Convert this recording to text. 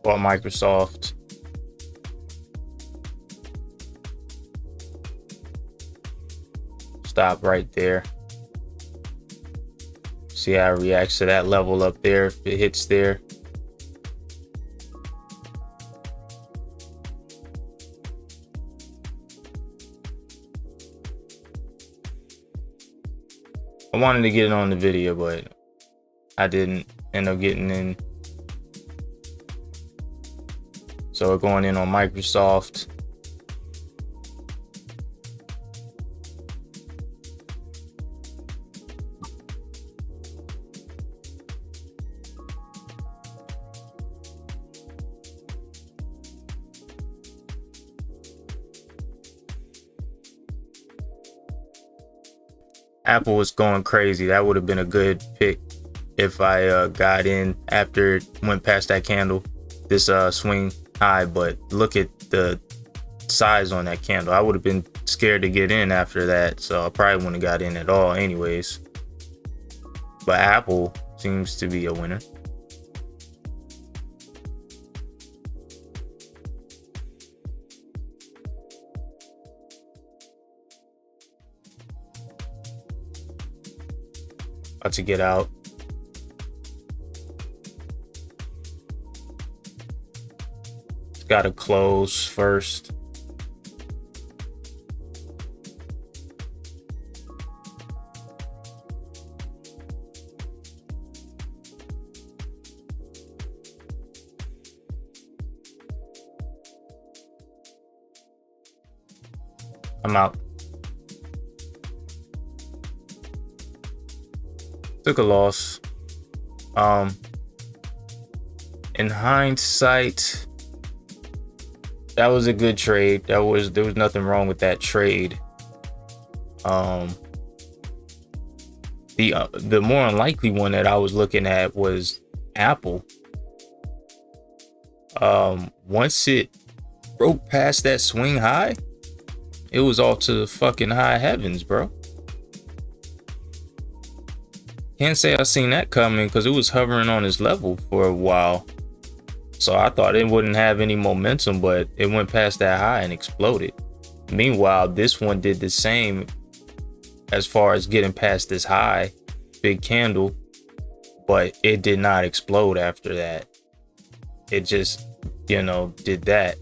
Bought Microsoft. Stop right there. See how it reacts to that level up there if it hits there. I wanted to get it on the video, but I didn't end up getting in. So we're going in on Microsoft. Apple was going crazy. That would have been a good pick if I got in after it went past that candle, this swing high. But look at the size on that candle. I would have been scared to get in after that, so I probably wouldn't have got in at all anyways. But Apple seems to be a winner. About to get out. It's got to close first. I'm out. Took a loss. In hindsight, that was a good trade. There was nothing wrong with that trade. The more unlikely one that I was looking at was Apple. Once it broke past that swing high, it was all to the fucking high heavens, bro. Can't say I seen that coming because it was hovering on this level for a while. So I thought it wouldn't have any momentum, but it went past that high and exploded. Meanwhile, this one did the same as far as getting past this high, big candle, but it did not explode after that. It just, did that.